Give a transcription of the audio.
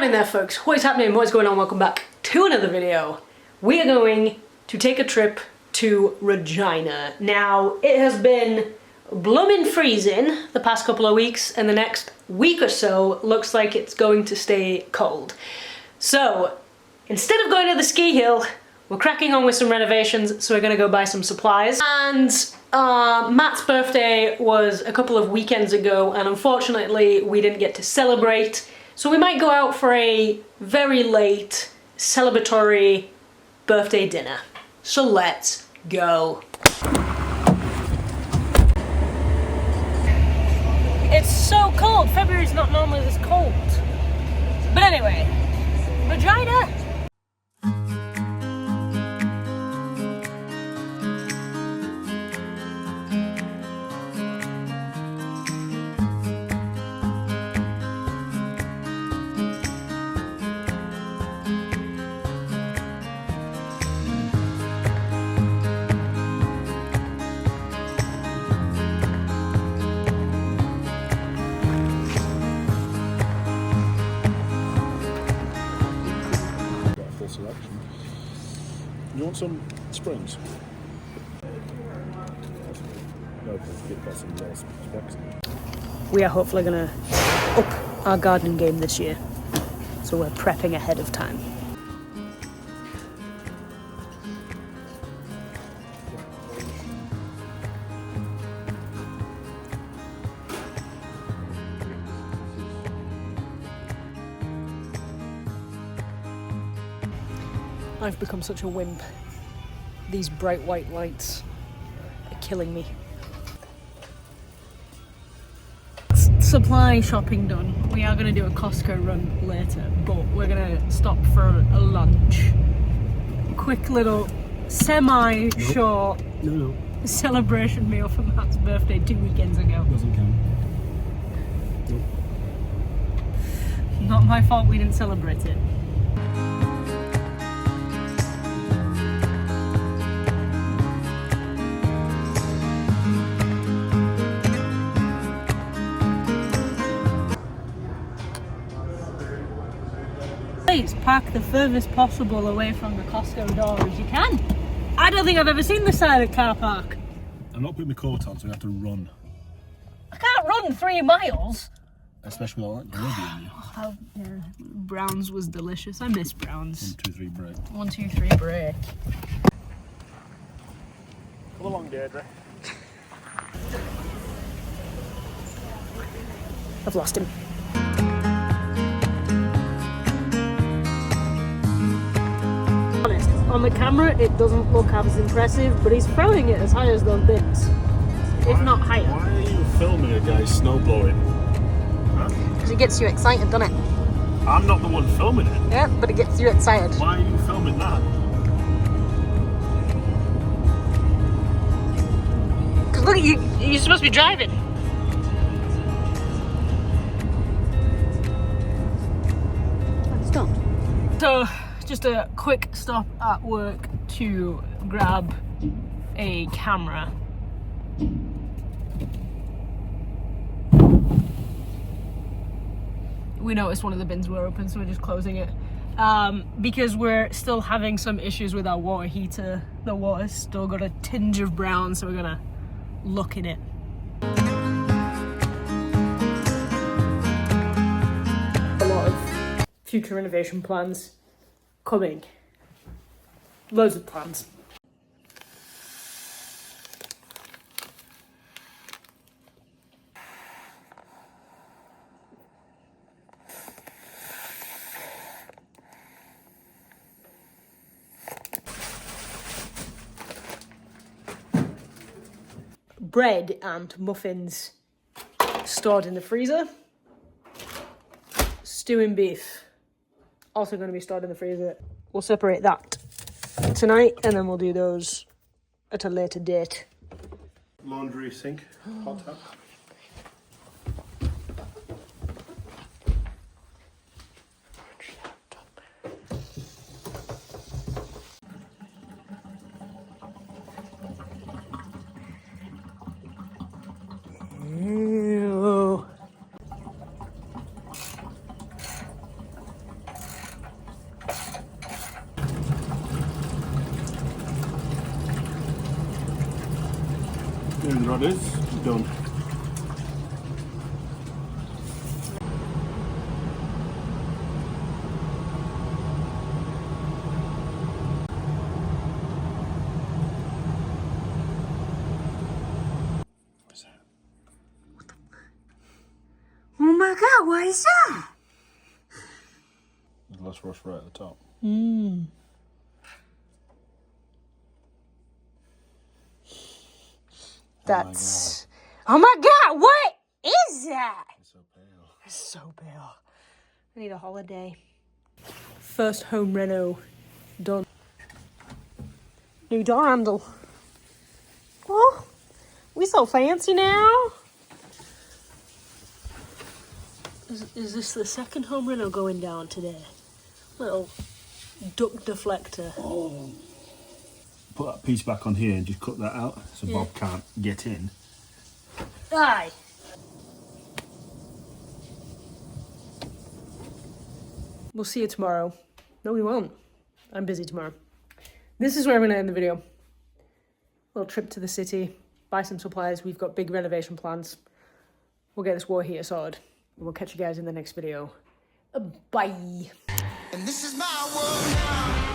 in there, folks. What is happening? What is going on? Welcome back to another video. We are going to take a trip to Regina. Now, it has been blooming freezing the past couple of weeks, and the next week or so looks like it's going to stay cold. So, instead of going to the ski hill, we're cracking on with some renovations, so we're gonna go buy some supplies. And Matt's birthday was a couple of weekends ago, and unfortunately we didn't get to celebrate. So we might go out for a very late celebratory birthday dinner. So let's go. It's so cold. February's not normally this cold. But anyway, Regina. Selection. You want some springs? No, get some less specs. We are hopefully gonna up our gardening game this year, so we're prepping ahead of time. I've become such a wimp. These bright white lights are killing me. Supply shopping done. We are going to do a Costco run later, but we're going to stop for a lunch. Quick little semi-short celebration meal for Matt's birthday 2 weekends ago. Doesn't count. Nope. Not my fault we didn't celebrate it. Please park the furthest possible away from the Costco door as you can. I don't think I've ever seen this side of car park. I'm not putting my coat on, so I have to run. I can't run 3 miles. Especially with all that gravy in you. Oh, yeah. Browns was delicious. I miss Browns. 1, 2, 3 break. 1, 2, 3 break. Come along, Deirdre. I've lost him. On the camera, it doesn't look as impressive, but he's throwing it as high as those bins, if not higher. Why are you filming a guy snowblowing? Because it gets you excited, doesn't it? I'm not the one filming it. Yeah, but it gets you excited. Why are you filming that? Because look at you, you're supposed to be driving. Stop. So, just a quick stop at work to grab a camera. We noticed one of the bins were open, so we're just closing it. Because we're still having some issues with our water heater. The water's still got a tinge of brown, so we're gonna look in it. A lot of future renovation plans coming. Loads of plans. Bread and muffins stored in the freezer. Stewing beef also going to be stored in the freezer. We'll separate that tonight, and then we'll do those at a later date. Laundry sink, hot tub. Fuming rod is done. What's that? Oh my god, what is that? There's less rust right at the top. That's... Oh my god, what is that? It's so pale. It's so pale. I need a holiday. First home reno done. New door handle. Oh, we so fancy now. Is this the second home reno going down today? Little duck deflector. Oh. Put that piece back on here and just cut that out so Bob can't get in. Aye. We'll see you tomorrow. No, we won't. I'm busy tomorrow. This is where I'm going to end the video. Little trip to the city, buy some supplies. We've got big renovation plans. We'll get this war heater sorted. And we'll catch you guys in the next video. Bye. And this is my world now.